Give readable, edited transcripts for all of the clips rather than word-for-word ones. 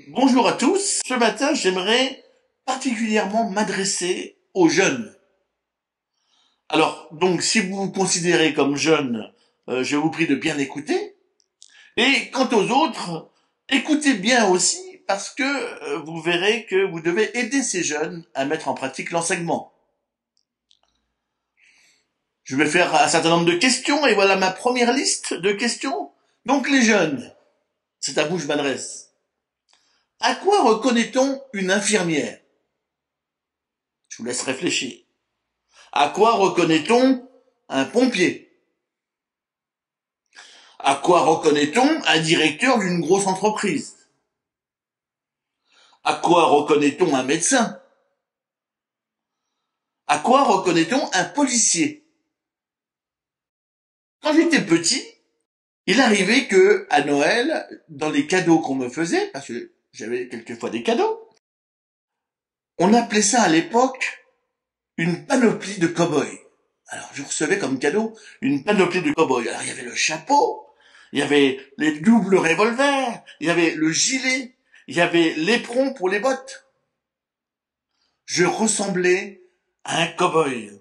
Bonjour à tous. Ce matin, j'aimerais particulièrement m'adresser aux jeunes. Alors, donc, si vous vous considérez comme jeune, je vous prie de bien écouter. Et quant aux autres, écoutez bien aussi parce que vous verrez que vous devez aider ces jeunes à mettre en pratique l'enseignement. Je vais faire un certain nombre de questions et voilà ma première liste de questions. Donc, les jeunes, c'est à vous que je m'adresse. À quoi reconnaît-on une infirmière? Je vous laisse réfléchir. À quoi reconnaît-on un pompier? À quoi reconnaît-on un directeur d'une grosse entreprise? À quoi reconnaît-on un médecin? À quoi reconnaît-on un policier? Quand j'étais petit, il arrivait que, à Noël, dans les cadeaux qu'on me faisait, parce que j'avais quelquefois des cadeaux, on appelait ça à l'époque une panoplie de cow-boy. Alors, je recevais comme cadeau une panoplie de cow-boy. Alors, il y avait le chapeau, il y avait les doubles revolvers, il y avait le gilet, il y avait l'éperon pour les bottes. Je ressemblais à un cow-boy.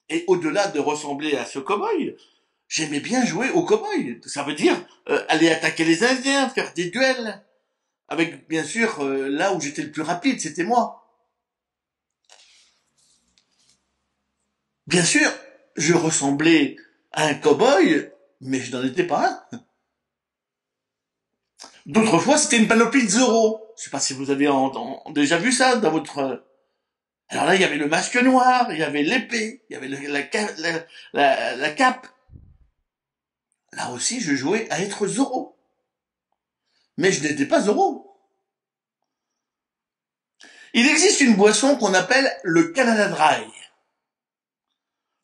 Et au-delà de ressembler à ce cow-boy, j'aimais bien jouer au cow-boy. Ça veut dire aller attaquer les Indiens, faire des duels. Avec, bien sûr, là où j'étais le plus rapide, c'était moi. Bien sûr, je ressemblais à un cow-boy, mais je n'en étais pas un. D'autres fois, c'était une panoplie de Zorro. Je sais pas si vous avez déjà vu ça dans votre... Alors là, il y avait le masque noir, il y avait l'épée, il y avait la cape. Là aussi, je jouais à être Zorro. Mais je n'étais pas Zorro. Il existe une boisson qu'on appelle le Canada Dry.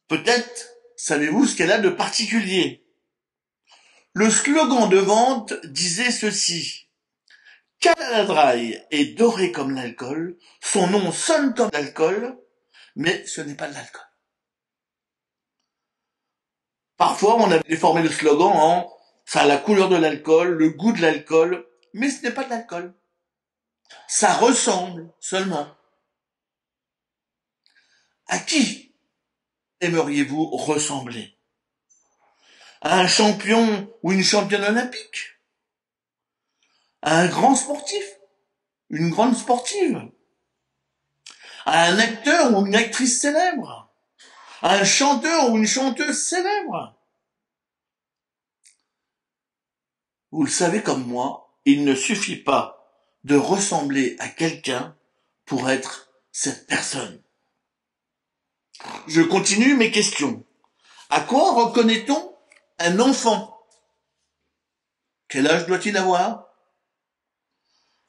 Peut-être savez-vous ce qu'elle a de particulier. Le slogan de vente disait ceci. Canada Dry est doré comme l'alcool, son nom sonne comme l'alcool, mais ce n'est pas de l'alcool. Parfois, on a déformé le slogan en ça a la couleur de l'alcool, le goût de l'alcool, mais ce n'est pas de l'alcool. Ça ressemble seulement. À qui aimeriez-vous ressembler? À un champion ou une championne olympique? À un grand sportif? Une grande sportive? À un acteur ou une actrice célèbre? À un chanteur ou une chanteuse célèbre? Vous le savez comme moi, il ne suffit pas de ressembler à quelqu'un pour être cette personne. Je continue mes questions. À quoi reconnaît-on un enfant? Quel âge doit-il avoir?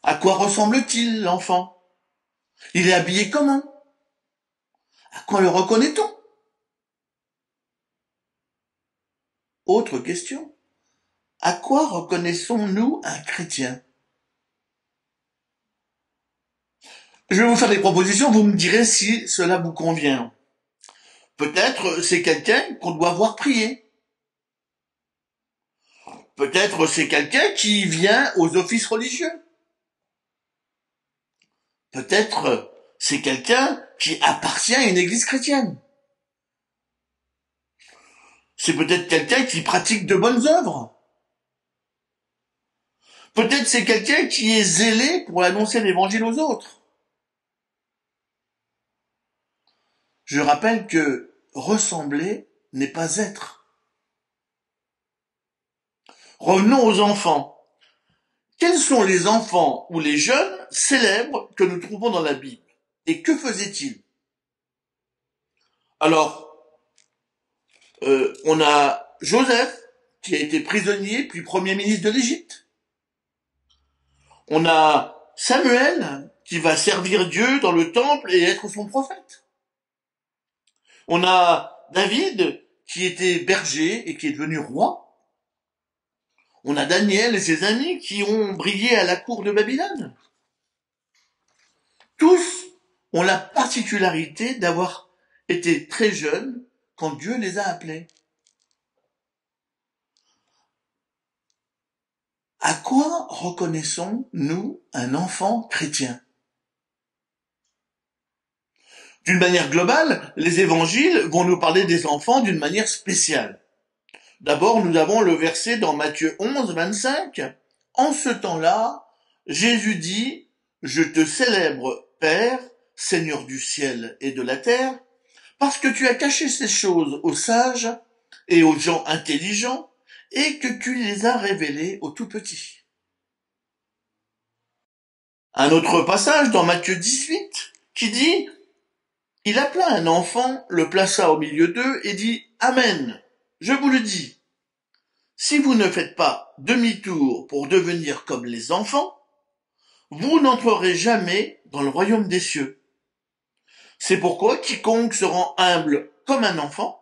À quoi ressemble-t-il, l'enfant? Il est habillé comment? À quoi le reconnaît-on? Autre question. À quoi reconnaissons-nous un chrétien? Je vais vous faire des propositions, vous me direz si cela vous convient. Peut-être c'est quelqu'un qu'on doit voir prier. Peut-être c'est quelqu'un qui vient aux offices religieux. Peut-être c'est quelqu'un qui appartient à une église chrétienne. C'est peut-être quelqu'un qui pratique de bonnes œuvres. Peut-être c'est quelqu'un qui est zélé pour annoncer l'évangile aux autres. Je rappelle que ressembler n'est pas être. Revenons aux enfants. Quels sont les enfants ou les jeunes célèbres que nous trouvons dans la Bible? Et que faisaient-ils? Alors, on a Joseph, qui a été prisonnier puis premier ministre de l'Égypte. On a Samuel, qui va servir Dieu dans le temple et être son prophète. On a David, qui était berger et qui est devenu roi. On a Daniel et ses amis qui ont brillé à la cour de Babylone. Tous ont la particularité d'avoir été très jeunes quand Dieu les a appelés. À quoi reconnaissons-nous un enfant chrétien? D'une manière globale, les évangiles vont nous parler des enfants d'une manière spéciale. D'abord, nous avons le verset dans Matthieu 11, 25. En ce temps-là, Jésus dit, « Je te célèbre, Père, Seigneur du ciel et de la terre, parce que tu as caché ces choses aux sages et aux gens intelligents, et que tu les as révélées aux tout petits. » Un autre passage dans Matthieu 18 qui dit, « Il appela un enfant, le plaça au milieu d'eux et dit, « Amen, je vous le dis, si vous ne faites pas demi-tour pour devenir comme les enfants, vous n'entrerez jamais dans le royaume des cieux. C'est pourquoi quiconque se rend humble comme un enfant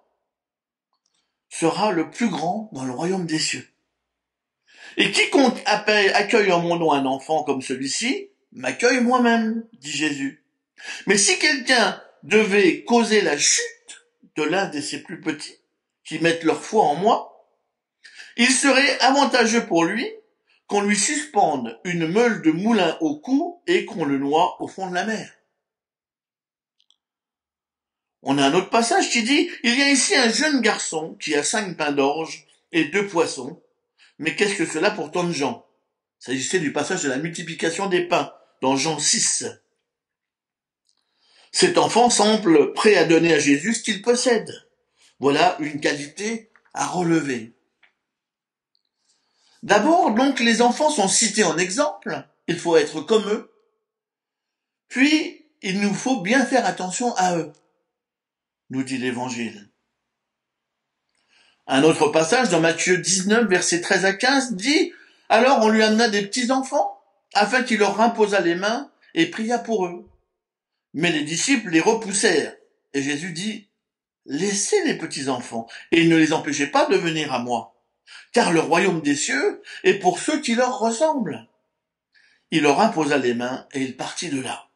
sera le plus grand dans le royaume des cieux. Et quiconque accueille en mon nom un enfant comme celui-ci, m'accueille moi-même, dit Jésus. Mais si quelqu'un devait causer la chute de l'un de ses plus petits, qui mettent leur foi en moi, il serait avantageux pour lui qu'on lui suspende une meule de moulin au cou et qu'on le noie au fond de la mer. » On a un autre passage qui dit, « Il y a ici un jeune garçon qui a 5 pains d'orge et 2 poissons. Mais qu'est-ce que cela pour tant de gens ?» Il s'agissait du passage de la multiplication des pains, dans Jean 6. Cet enfant semble prêt à donner à Jésus ce qu'il possède. Voilà une qualité à relever. D'abord, donc, les enfants sont cités en exemple. Il faut être comme eux. Puis, il nous faut bien faire attention à eux, nous dit l'Évangile. Un autre passage dans Matthieu 19, versets 13 à 15 dit, « Alors on lui amena des petits-enfants, afin qu'il leur imposa les mains et pria pour eux. Mais les disciples les repoussèrent. Et Jésus dit, « Laissez les petits-enfants, et ne les empêchez pas de venir à moi, car le royaume des cieux est pour ceux qui leur ressemblent. » Il leur imposa les mains, et il partit de là.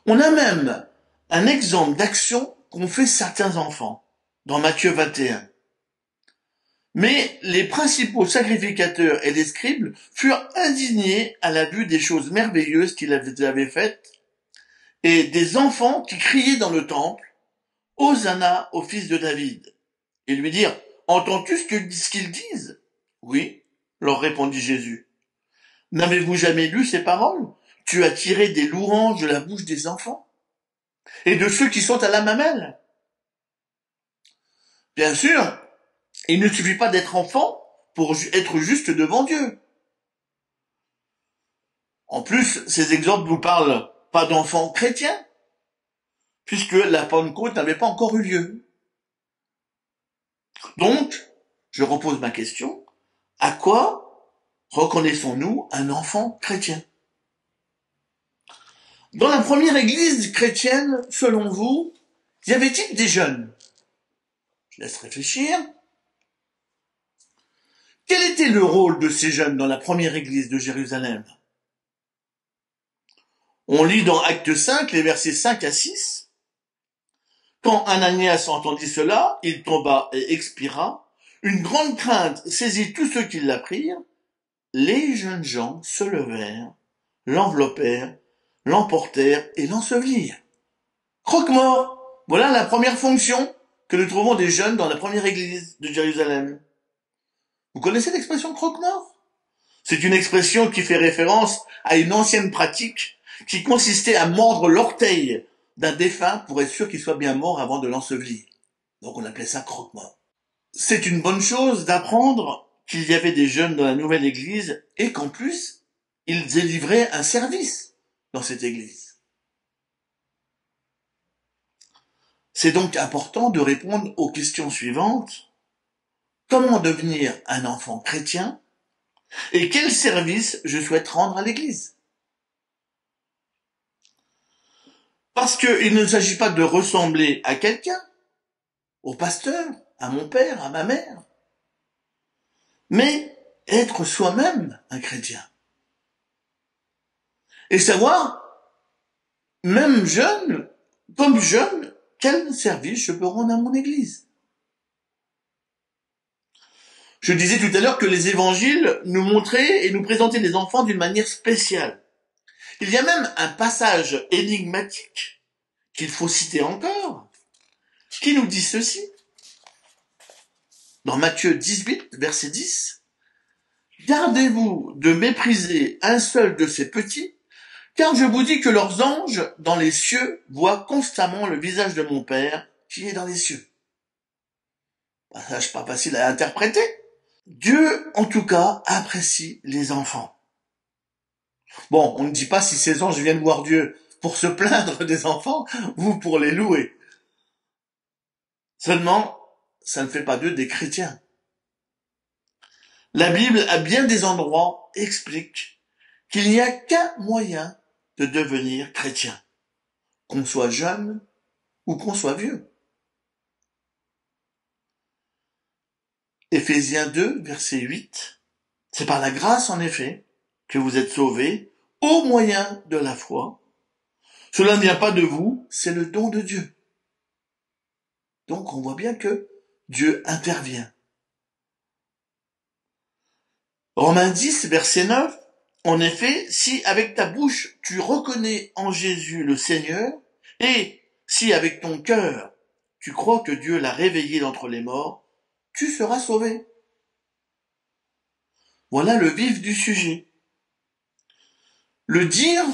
On a même un exemple d'action qu'ont fait certains enfants, dans Matthieu 21. Mais les principaux sacrificateurs et les scribes furent indignés à la vue des choses merveilleuses qu'il avait faites, et des enfants qui criaient dans le temple, « Hosanna au fils de David !» et lui dirent, « Entends-tu ce qu'ils disent ?» « Oui, leur répondit Jésus. « N'avez-vous jamais lu ces paroles ? Tu as tiré des louanges de la bouche des enfants et de ceux qui sont à la mamelle. » Bien sûr, il ne suffit pas d'être enfant pour être juste devant Dieu. En plus, ces exemples nous parlent pas d'enfants chrétiens, puisque la Pentecôte n'avait pas encore eu lieu. Donc, je repose ma question, à quoi reconnaissons-nous un enfant chrétien? Dans la première église chrétienne, selon vous, y avait-il des jeunes? Je laisse réfléchir. Quel était le rôle de ces jeunes dans la première église de Jérusalem? On lit dans Acte 5, les versets 5 à 6. Quand Ananias entendit cela, il tomba et expira. Une grande crainte saisit tous ceux qui l'apprirent. Les jeunes gens se levèrent, l'enveloppèrent, l'emportèrent et l'ensevelirent. Croque-mort, voilà la première fonction que nous trouvons des jeunes dans la première église de Jérusalem. Vous connaissez l'expression croque-mort? C'est une expression qui fait référence à une ancienne pratique qui consistait à mordre l'orteil d'un défunt pour être sûr qu'il soit bien mort avant de l'ensevelir. Donc on appelait ça croque-mort. C'est une bonne chose d'apprendre qu'il y avait des jeunes dans la nouvelle église et qu'en plus, ils délivraient un service dans cette église. C'est donc important de répondre aux questions suivantes. Comment devenir un enfant chrétien? Et quel service je souhaite rendre à l'église? Parce qu'il ne s'agit pas de ressembler à quelqu'un, au pasteur, à mon père, à ma mère, mais être soi-même un chrétien. Et savoir, même jeune, comme jeune, quel service je peux rendre à mon église. Je disais tout à l'heure que les évangiles nous montraient et nous présentaient les enfants d'une manière spéciale. Il y a même un passage énigmatique qu'il faut citer encore, qui nous dit ceci. Dans Matthieu 18, verset 10, « Gardez-vous de mépriser un seul de ces petits, car je vous dis que leurs anges dans les cieux voient constamment le visage de mon Père qui est dans les cieux. » Passage pas facile à interpréter. Dieu, en tout cas, apprécie les enfants. Bon, on ne dit pas si ces anges viennent voir Dieu pour se plaindre des enfants ou pour les louer. Seulement, ça ne fait pas d'eux des chrétiens. La Bible, à bien des endroits, explique qu'il n'y a qu'un moyen de devenir chrétien, qu'on soit jeune ou qu'on soit vieux. Éphésiens 2, verset 8, « C'est par la grâce, en effet, que vous êtes sauvés au moyen de la foi. Cela ne vient pas de vous, c'est le don de Dieu. » Donc on voit bien que Dieu intervient. Romains 10, verset 9, « En effet, si avec ta bouche tu reconnais en Jésus le Seigneur, et si avec ton cœur tu crois que Dieu l'a réveillé d'entre les morts, tu seras sauvé. » Voilà le vif du sujet. Le dire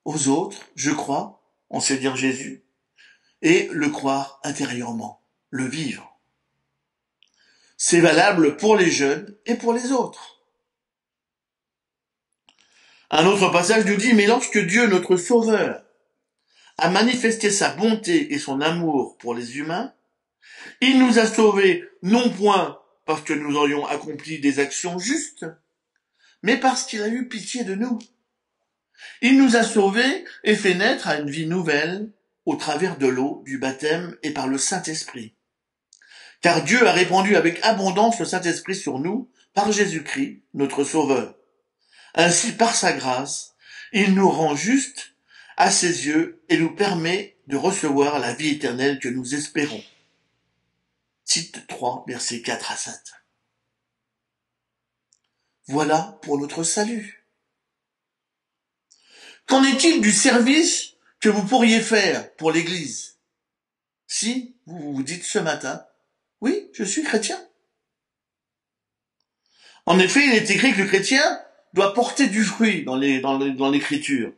aux autres, je crois en Seigneur Jésus, et le croire intérieurement, le vivre. C'est valable pour les jeunes et pour les autres. Un autre passage nous dit, « Mais lorsque Dieu, notre Sauveur, a manifesté sa bonté et son amour pour les humains, il nous a sauvés non point parce que nous aurions accompli des actions justes, mais parce qu'il a eu pitié de nous. Il nous a sauvés et fait naître à une vie nouvelle au travers de l'eau, du baptême et par le Saint-Esprit. Car Dieu a répandu avec abondance le Saint-Esprit sur nous par Jésus-Christ, notre Sauveur. Ainsi, par sa grâce, il nous rend justes à ses yeux et nous permet de recevoir la vie éternelle que nous espérons. » Tite 3, versets 4 à 7. Voilà pour notre salut. Qu'en est-il du service que vous pourriez faire pour l'Église si vous vous dites ce matin, oui, je suis chrétien? En effet, il est écrit que le chrétien doit porter du fruit dans l'Écriture.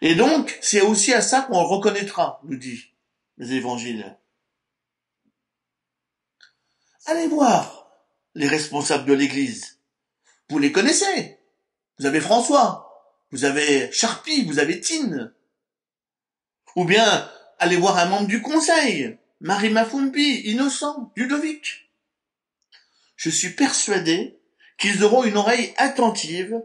Et donc, c'est aussi à ça qu'on le reconnaîtra, nous dit les évangiles. Allez voir les responsables de l'Église. Vous les connaissez. Vous avez François, vous avez Charpie, vous avez Tine. Ou bien, allez voir un membre du conseil, Marie Mafumbi, Innocent, Ludovic. Je suis persuadé qu'ils auront une oreille attentive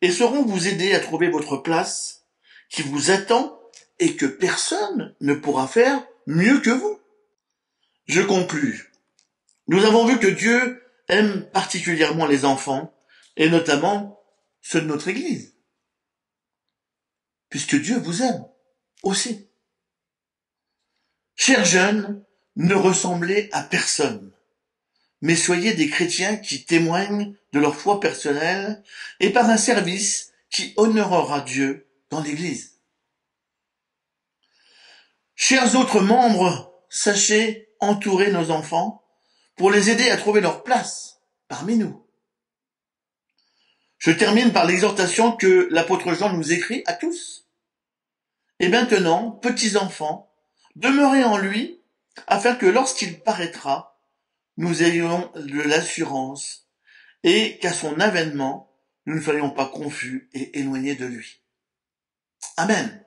et sauront vous aider à trouver votre place qui vous attend et que personne ne pourra faire mieux que vous. Je conclus. Nous avons vu que Dieu aime particulièrement les enfants et notamment ceux de notre Église. Puisque Dieu vous aime aussi. Chers jeunes, ne ressemblez à personne, mais soyez des chrétiens qui témoignent de leur foi personnelle et par un service qui honorera Dieu dans l'Église. Chers autres membres, sachez entourer nos enfants pour les aider à trouver leur place parmi nous. Je termine par l'exhortation que l'apôtre Jean nous écrit à tous. Et maintenant, petits enfants, demeurez en lui, afin que lorsqu'il paraîtra, nous ayons de l'assurance et qu'à son avènement, nous ne soyons pas confus et éloignés de lui. Amen.